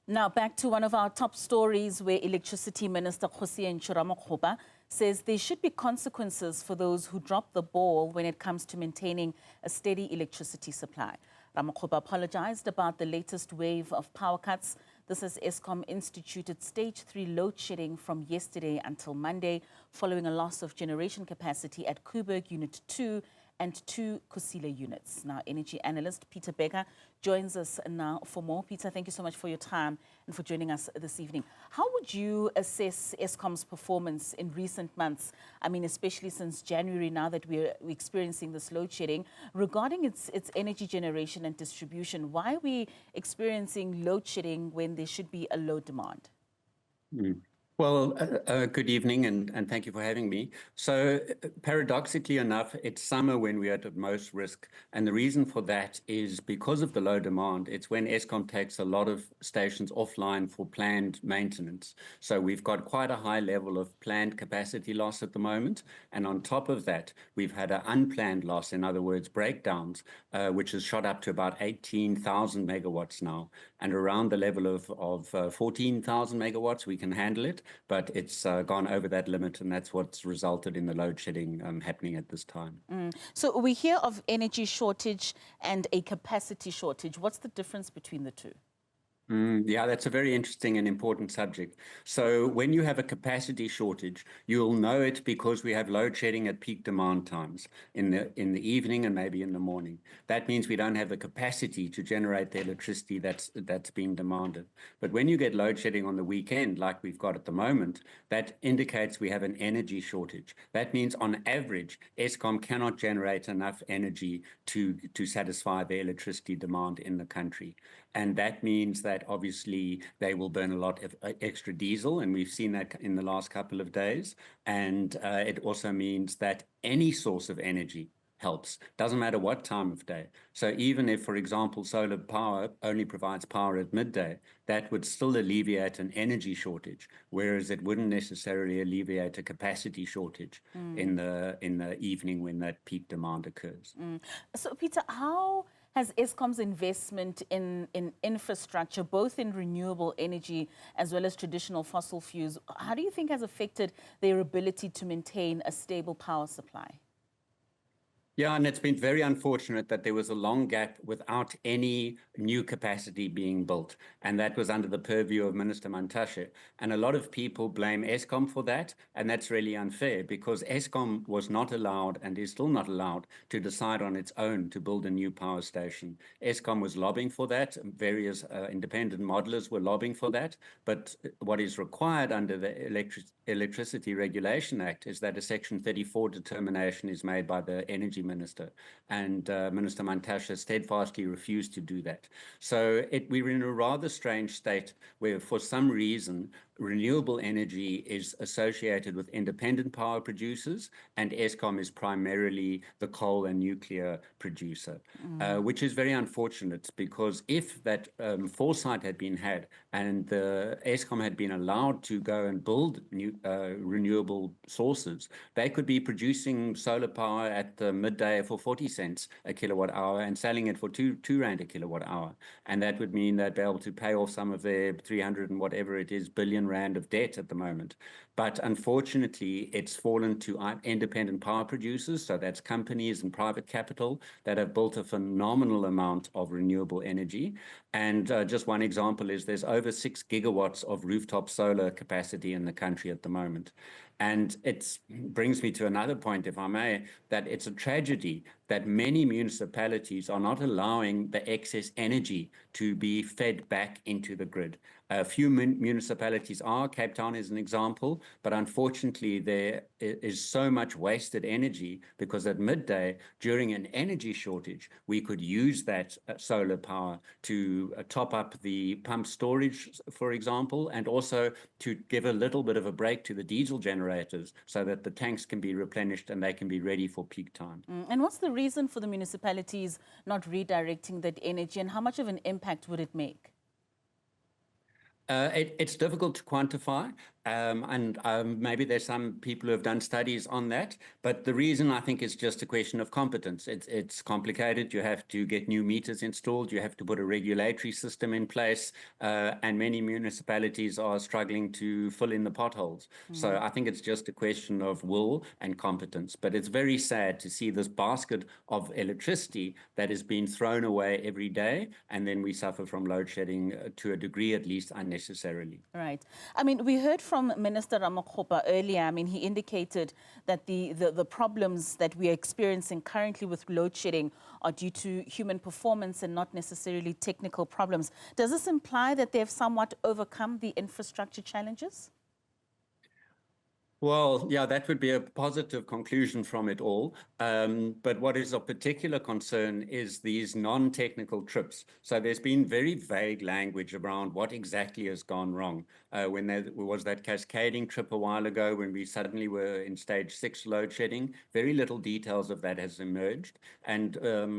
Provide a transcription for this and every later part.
Now, back to one of our top stories where Electricity Minister Kgosientsho Ramokgopa says there should be consequences for those who drop the ball when it comes to maintaining a steady electricity supply. Ramokgopa apologized about the latest wave of power cuts. This as Eskom instituted stage 3 load shedding from yesterday until Monday, following a loss of generation capacity at Koeberg Unit 2 and 2 Kusile Units. Now, energy analyst Peter Becker joins us now for more. Peter, thank you so much for your time and for joining us this evening. How would you assess Eskom's performance in recent months? I mean, especially since January, now that we're experiencing this load shedding, regarding its energy generation and distribution. Why are we experiencing load shedding when there should be a low demand? Well, good evening, and thank you for having me. So paradoxically enough, it's summer when we're at most risk. And the reason for that is because of the low demand. It's when Eskom takes a lot of stations offline for planned maintenance. So we've got quite a high level of planned capacity loss at the moment. And on top of that, we've had an unplanned loss, in other words, breakdowns, which has shot up to about 18,000 megawatts now. And around the level of 14,000 megawatts, we can handle it. But it's gone over that limit, and that's what's resulted in the load shedding happening at this time. So we hear of energy shortage and a capacity shortage. What's the difference between the two? Yeah, that's a very interesting and important subject. So when you have a capacity shortage, you'll know it because we have load shedding at peak demand times in the evening and maybe in the morning. That means we don't have the capacity to generate the electricity that's being demanded. But when you get load shedding on the weekend, like we've got at the moment, that indicates we have an energy shortage. That means on average, Eskom cannot generate enough energy to satisfy the electricity demand in the country. And that means that obviously they will burn a lot of extra diesel, and we've seen that in the last couple of days. And it also means that any source of energy helps. Doesn't matter what time of day. So even if, for example, solar power only provides power at midday, that would still alleviate an energy shortage, whereas it wouldn't necessarily alleviate a capacity shortage in the evening when that peak demand occurs. So, Peter, how has Eskom's investment in infrastructure, both in renewable energy as well as traditional fossil fuels, how do you think has affected their ability to maintain a stable power supply? Yeah, and it's been very unfortunate that there was a long gap without any new capacity being built. And that was under the purview of Minister Mantashe. And a lot of people blame Eskom for that. And that's really unfair because Eskom was not allowed and is still not allowed to decide on its own to build a new power station. Eskom was lobbying for that. Various independent modelers were lobbying for that. But what is required under the Electricity Regulation Act is that a Section 34 determination is made by the Energy Minister, and Minister Mantashe steadfastly refused to do that. So we're in a rather strange state where, for some reason, renewable energy is associated with independent power producers, and Eskom is primarily the coal and nuclear producer, which is very unfortunate because if that foresight had been had and the Eskom had been allowed to go and build new renewable sources, they could be producing solar power at the midday for 40 cents a kilowatt hour and selling it for 2 Rand a kilowatt hour. And that would mean they'd be able to pay off some of their 300 and whatever it is billion Rand of debt at the moment. But unfortunately, it's fallen to independent power producers. So that's companies and private capital that have built a phenomenal amount of renewable energy. And just one example is there's over 6 gigawatts of rooftop solar capacity in the country at the moment. And it brings me to another point, if I may, that it's a tragedy that many municipalities are not allowing the excess energy to be fed back into the grid. A few municipalities are, Cape Town is an example, but unfortunately there is so much wasted energy because at midday, during an energy shortage, we could use that solar power to top up the pump storage, for example, and also to give a little bit of a break to the diesel generators so that the tanks can be replenished and they can be ready for peak time. And what's the reason for the municipalities not redirecting that energy, and how much of an impact would it make? It's difficult to quantify, and maybe there's some people who have done studies on that, but the reason I think is just a question of competence. It's complicated. You have to get new meters installed. You have to put a regulatory system in place, and many municipalities are struggling to fill in the potholes. So I think it's just a question of will and competence, but it's very sad to see this basket of electricity that is being thrown away every day, and then we suffer from load shedding to a degree at least unnecessarily. Right. I mean, we heard from Minister Ramokgopa earlier. I mean, he indicated that the problems that we are experiencing currently with load shedding are due to human performance and not necessarily technical problems. Does this imply that they have somewhat overcome the infrastructure challenges? Well, yeah, that would be a positive conclusion from it all. But what is of particular concern is these non-technical trips. So there's been very vague language around what exactly has gone wrong. When there was that cascading trip a while ago, when we suddenly were in stage 6 load shedding, very little details of that has emerged. And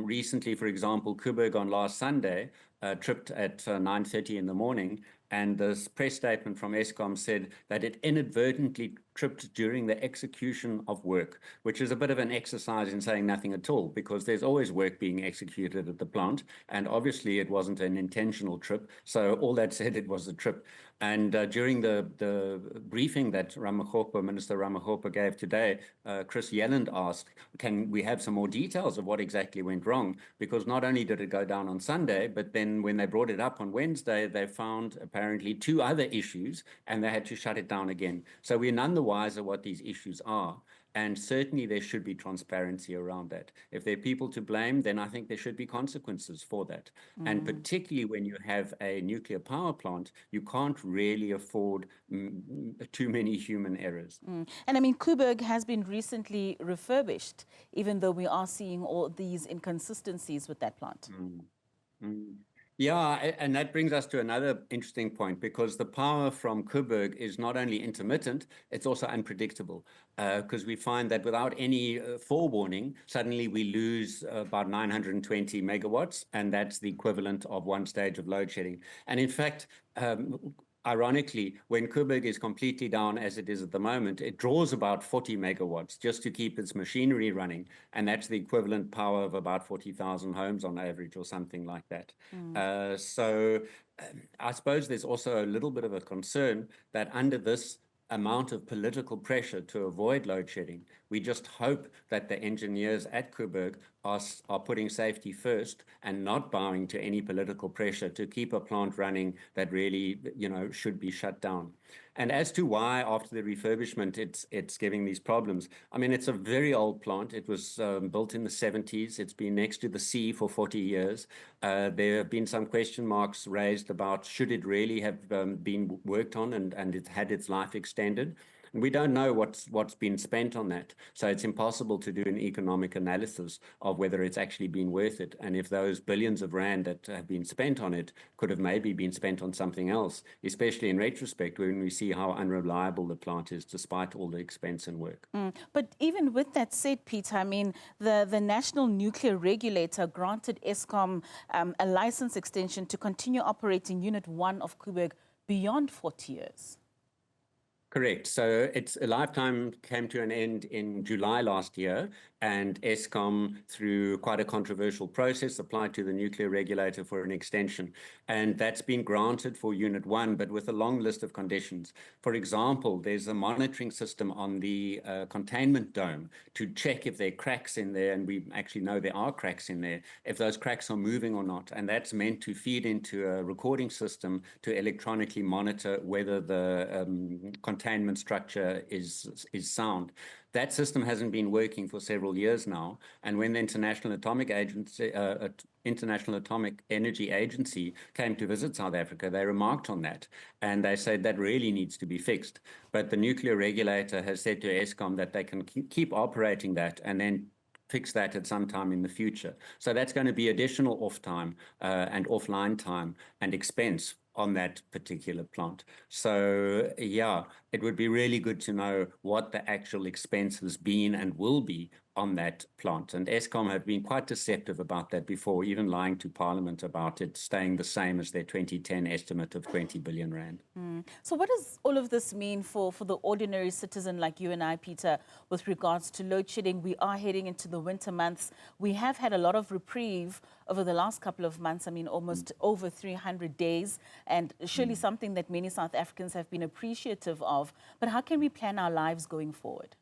recently, for example, Koeberg on last Sunday tripped at 9:30 in the morning. And this press statement from Eskom said that it inadvertently tripped during the execution of work, which is a bit of an exercise in saying nothing at all, because there's always work being executed at the plant. And obviously it wasn't an intentional trip. So all that said, it was a trip. And during the briefing that Minister Ramokgopa gave today, Chris Yelland asked, can we have some more details of what exactly went wrong? Because not only did it go down on Sunday, but then when they brought it up on Wednesday, they found apparently 2 other issues, and they had to shut it down again. So we're none the wiser what these issues are. And certainly there should be transparency around that. If there are people to blame, then I think there should be consequences for that. And particularly when you have a nuclear power plant, you can't really afford too many human errors. And I mean, Koeberg has been recently refurbished, even though we are seeing all these inconsistencies with that plant. Yeah, and that brings us to another interesting point, because the power from Koeberg is not only intermittent, it's also unpredictable, because we find that without any forewarning, suddenly we lose about 920 megawatts, and that's the equivalent of 1 stage of load shedding. And in fact, ironically, when Koeberg is completely down, as it is at the moment, it draws about 40 megawatts just to keep its machinery running. And that's the equivalent power of about 40,000 homes on average, or something like that. So I suppose there's also a little bit of a concern that under this amount of political pressure to avoid load shedding, we just hope that the engineers at Koeberg are putting safety first and not bowing to any political pressure to keep a plant running that really, should be shut down. And as to why after the refurbishment it's giving these problems, I mean, it's a very old plant. It was built in the 70s. It's been next to the sea for 40 years. There have been some question marks raised about should it really have been worked on and it had its life extended. We don't know what's been spent on that. So it's impossible to do an economic analysis of whether it's actually been worth it. And if those billions of rand that have been spent on it could have maybe been spent on something else, especially in retrospect, when we see how unreliable the plant is despite all the expense and work. But even with that said, Peter, I mean, the National Nuclear Regulator granted Eskom a license extension to continue operating Unit 1 of Koeberg beyond 40 years. Correct. So its lifetime came to an end in July last year, and Eskom, through quite a controversial process, applied to the nuclear regulator for an extension. And that's been granted for Unit 1, but with a long list of conditions. For example, there's a monitoring system on the containment dome to check if there are cracks in there, and we actually know there are cracks in there, if those cracks are moving or not. And that's meant to feed into a recording system to electronically monitor whether the containment structure is sound. That system hasn't been working for several years now, and when the International Atomic Energy Agency came to visit South Africa, they remarked on that, and they said that really needs to be fixed. But the nuclear regulator has said to Eskom that they can keep operating that and then fix that at some time in the future. So that's going to be additional off time and offline time and expense on that particular plant. So yeah, it would be really good to know what the actual expense has been and will be on that plant. And Eskom have been quite deceptive about that before, even lying to Parliament about it staying the same as their 2010 estimate of 20 billion rand. So what does all of this mean for the ordinary citizen like you and I, Peter, with regards to load shedding? We are heading into the winter months. We have had a lot of reprieve over the last couple of months. I mean, almost over 300 days, and surely something that many South Africans have been appreciative of. But how can we plan our lives going forward?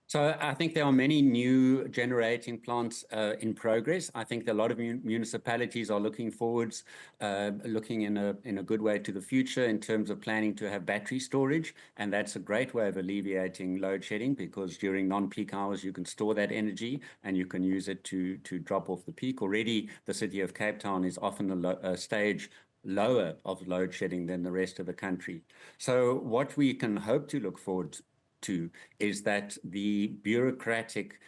So I think there are many new generating plants in progress. I think a lot of municipalities are looking forwards, looking in a good way to the future in terms of planning to have battery storage. And that's a great way of alleviating load shedding, because during non-peak hours, you can store that energy and you can use it to drop off the peak. Already, the city of Cape Town is often a stage lower of load shedding than the rest of the country. So what we can hope to look forward to is that the bureaucratic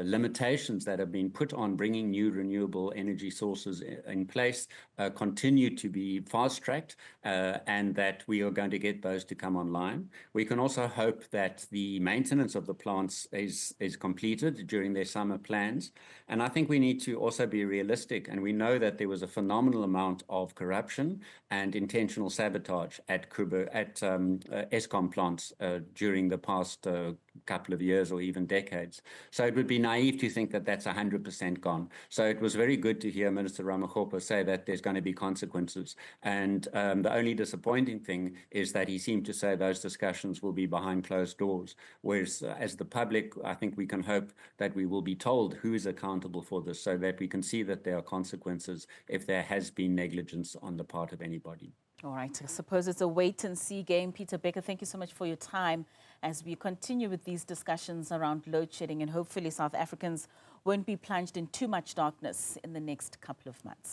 limitations that have been put on bringing new renewable energy sources in place continue to be fast-tracked, and that we are going to get those to come online. We can also hope that the maintenance of the plants is completed during their summer plans. And I think we need to also be realistic, and we know that there was a phenomenal amount of corruption and intentional sabotage at Eskom plants during the past couple of years or even decades. So it would be naive to think that that's 100% gone. So it was very good to hear Minister Ramokgopa say that there's going to be consequences. And the only disappointing thing is that he seemed to say those discussions will be behind closed doors. Whereas as the public, I think we can hope that we will be told who is accountable for this, so that we can see that there are consequences if there has been negligence on the part of anybody. All right, I suppose it's a wait-and-see game. Peter Becker, thank you so much for your time as we continue with these discussions around load shedding, and hopefully South Africans won't be plunged in too much darkness in the next couple of months.